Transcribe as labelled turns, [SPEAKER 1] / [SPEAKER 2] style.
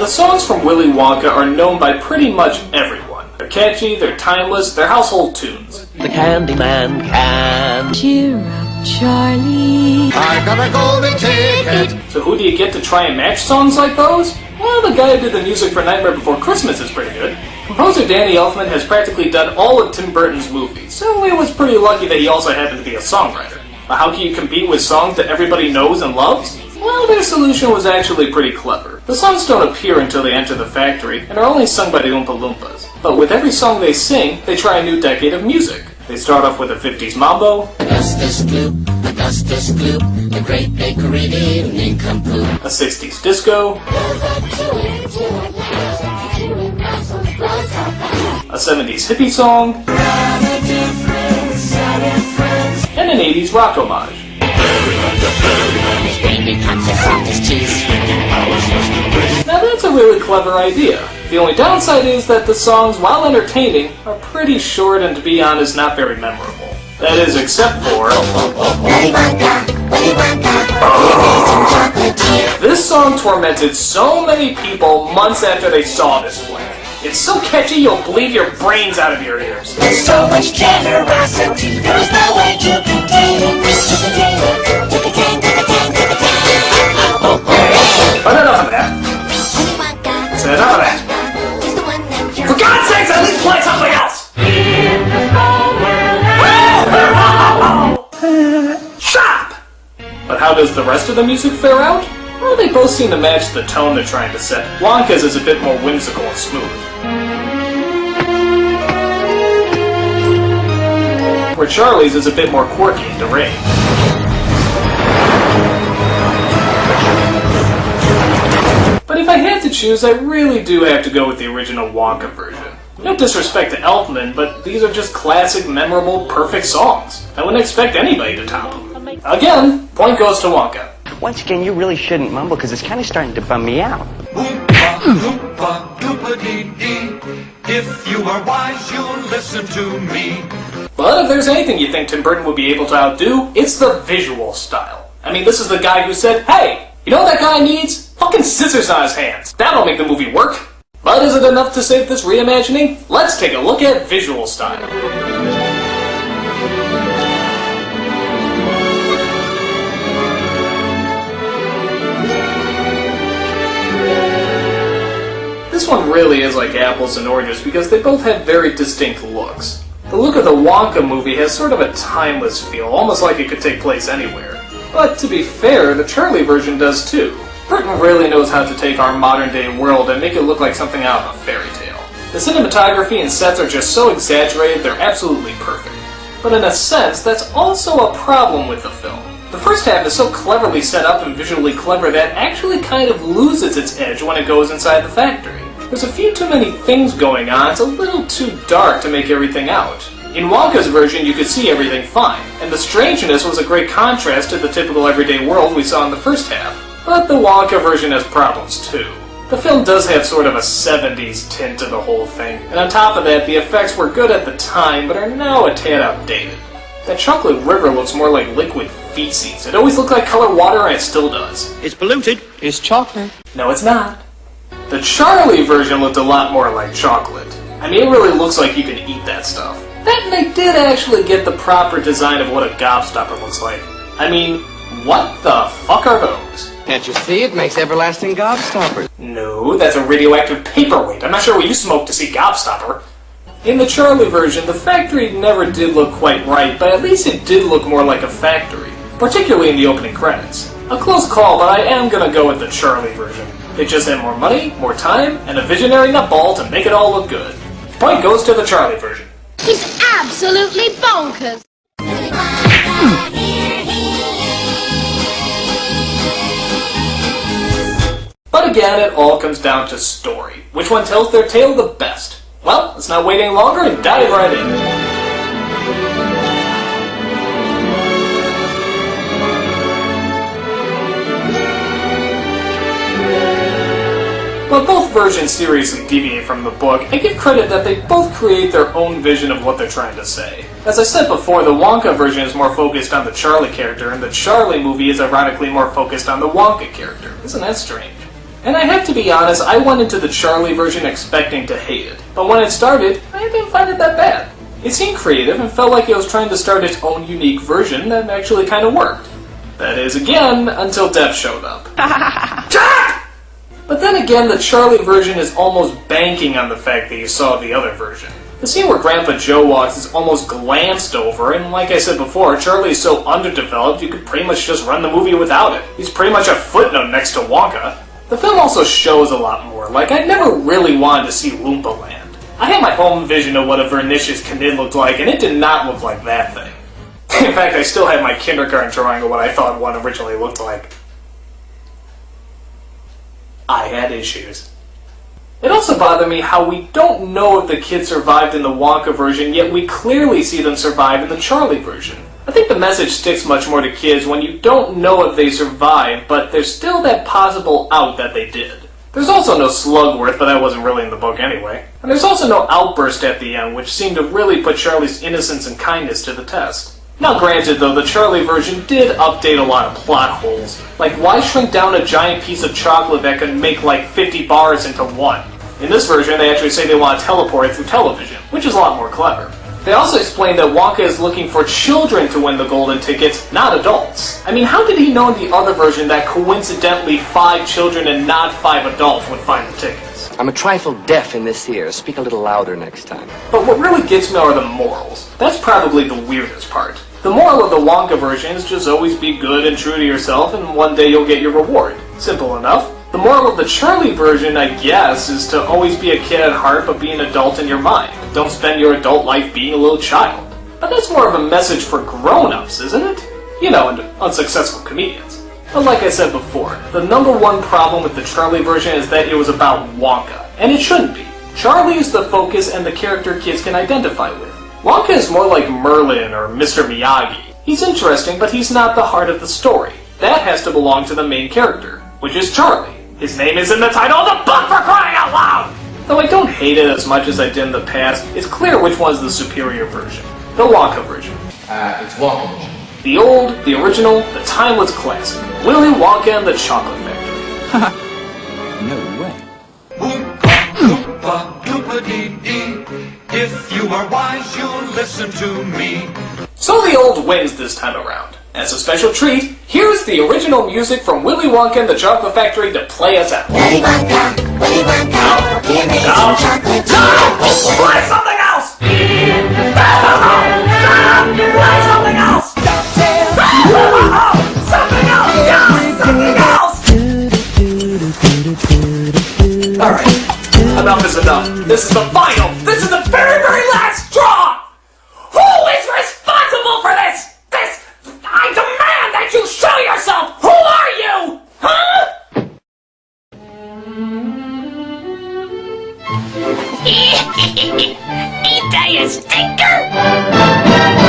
[SPEAKER 1] the songs from Willy Wonka are known by pretty much everyone. They're catchy, they're timeless, they're household tunes.
[SPEAKER 2] The Candyman can
[SPEAKER 3] cheer up, Charlie.
[SPEAKER 4] I got a golden ticket.
[SPEAKER 1] So who do you get to try and match songs like those? Well, the guy who did the music for Nightmare Before Christmas is pretty good. Composer Danny Elfman has practically done all of Tim Burton's movies, so it was pretty lucky that he also happened to be a songwriter. But how can you compete with songs that everybody knows and loves? Well, their solution was actually pretty clever. The songs don't appear until they enter the factory, and are only sung by the Oompa Loompas. But with every song they sing, they try a new decade of music. They start off with a 50s mambo,
[SPEAKER 5] Augustus Gloop, the great bakery nincompoop.
[SPEAKER 1] a 60s disco, a 70s hippie song, and an 80s rock homage. Now that's a really clever idea. The only downside is that the songs, while entertaining, are pretty short and, to be honest, not very memorable. That is, except for... This song tormented so many people months after they saw this flick. It's so catchy you'll bleed your brains out of your ears.
[SPEAKER 5] There's so much generosity, there's no way to contain it.
[SPEAKER 1] But enough of that. So enough of that. For God's sakes, at least play something else! Shut up! But how does the rest of the music fare out? Well, they both seem to match the tone they're trying to set. Wonka's is a bit more whimsical and smooth, where Charlie's is a bit more quirky and deranged. But if I had to choose, I really do have to go with the original Wonka version. No disrespect to Elfman, but these are just classic, memorable, perfect songs. I wouldn't expect anybody to top them. Again, point goes to Wonka.
[SPEAKER 6] Once again, you really shouldn't mumble, because it's kind of starting to bum me out.
[SPEAKER 4] Oompa, loompa, doopa-dee-dee. If you are wise, you'll listen to me.
[SPEAKER 1] But if there's anything you think Tim Burton would be able to outdo, it's the visual style. I mean, this is the guy who said, hey, you know what that guy needs? Fucking scissors on his hands. That'll make the movie work. But is it enough to save this reimagining? Let's take a look at visual style. This one really is like apples and oranges because they both have very distinct looks. The look of the Wonka movie has sort of a timeless feel, almost like it could take place anywhere. But to be fair, the Charlie version does too. Burton really knows how to take our modern-day world and make it look like something out of a fairy tale. The cinematography and sets are just so exaggerated, they're absolutely perfect. But in a sense, that's also a problem with the film. The first half is so cleverly set up and visually clever that it actually kind of loses its edge when it goes inside the factory. There's a few too many things going on, it's a little too dark to make everything out. In Wonka's version, you could see everything fine, and the strangeness was a great contrast to the typical everyday world we saw in the first half. But the Wonka version has problems too. The film does have sort of a 70s tint to the whole thing, and on top of that, the effects were good at the time, but are now a tad outdated. That chocolate river looks more like liquid feces. It always looked like colored water, and it still does.
[SPEAKER 6] It's polluted. It's chocolate.
[SPEAKER 1] No, it's not. The Charlie version looked a lot more like chocolate. I mean, it really looks like you can eat that stuff. That and they did actually get the proper design of what a gobstopper looks like. I mean, what the fuck are those?
[SPEAKER 7] Can't you see? It makes everlasting gobstoppers.
[SPEAKER 1] No, that's a radioactive paperweight. I'm not sure what you smoked to see gobstopper. In the Charlie version, the factory never did look quite right, but at least it did look more like a factory, particularly in the opening credits. A close call, but I am gonna go with the Charlie version. They just had more money, more time, and a visionary nutball to make it all look good. Point goes to the Charlie version.
[SPEAKER 3] He's absolutely bonkers.
[SPEAKER 1] But again, it all comes down to story. Which one tells their tale the best? Well, let's not wait any longer and dive right in. While both versions seriously deviate from the book, I give credit that they both create their own vision of what they're trying to say. As I said before, the Wonka version is more focused on the Charlie character, and the Charlie movie is ironically more focused on the Wonka character. Isn't that strange? And I have to be honest, I went into the Charlie version expecting to hate it. But when it started, I didn't find it that bad. It seemed creative and felt like it was trying to start its own unique version that actually kind of worked. That is, again, until Death showed up. But then again, the Charlie version is almost banking on the fact that you saw the other version. The scene where Grandpa Joe walks is almost glanced over, and like I said before, Charlie is so underdeveloped you could pretty much just run the movie without it. He's pretty much a footnote next to Wonka. The film also shows a lot more. Like, I never really wanted to see Loompa Land. I had my own vision of what a Vernicious Knid looked like, and it did not look like that thing. In fact, I still have my kindergarten drawing of what I thought one originally looked like. I had issues. It also bothered me how we don't know if the kids survived in the Wonka version, yet we clearly see them survive in the Charlie version. I think the message sticks much more to kids when you don't know if they survived, but there's still that possible out that they did. There's also no Slugworth, but that wasn't really in the book anyway. And there's also no outburst at the end, which seemed to really put Charlie's innocence and kindness to the test. Now granted though, the Charlie version did update a lot of plot holes. Like, why shrink down a giant piece of chocolate that could make like 50 bars into one? In this version, they actually say they want to teleport it through television, which is a lot more clever. They also explain that Wonka is looking for children to win the golden tickets, not adults. I mean, how did he know in the other version that coincidentally 5 children and not 5 adults would find the tickets?
[SPEAKER 7] I'm a trifle deaf in this ear. Speak a little louder next time.
[SPEAKER 1] But what really gets me are the morals. That's probably the weirdest part. The moral of the Wonka version is just always be good and true to yourself, and one day you'll get your reward. Simple enough. The moral of the Charlie version, I guess, is to always be a kid at heart but be an adult in your mind. Don't spend your adult life being a little child. But that's more of a message for grown-ups, isn't it? You know, and unsuccessful comedians. But like I said before, the number one problem with the Charlie version is that it was about Wonka. And it shouldn't be. Charlie is the focus and the character kids can identify with. Wonka is more like Merlin or Mr. Miyagi. He's interesting, but he's not the heart of the story. That has to belong to the main character, which is Charlie. His name is in the title of the book, for crying out loud! Though I don't hate it as much as I did in the past, it's clear which one's the superior version. The Wonka version.
[SPEAKER 7] It's Wonka version.
[SPEAKER 1] The old, the original, the timeless classic. Willy Wonka and the Chocolate Factory.
[SPEAKER 7] No way.
[SPEAKER 4] Oompa, loompa, doompa-dee-dee. If you are wise, you'll listen to me.
[SPEAKER 1] So the old wins this time around. As a special treat, here's the original music from Willy Wonka and the Chocolate Factory to play us out.
[SPEAKER 5] Willy Wonka, the amazing chocolate factory.
[SPEAKER 1] Play something else! Play something else! Something else! Alright, enough is enough. This is the final! This is the very, very last straw! Who is responsible for this? I demand that you show yourself! Who are you? Huh?
[SPEAKER 5] Ain't I a stinker?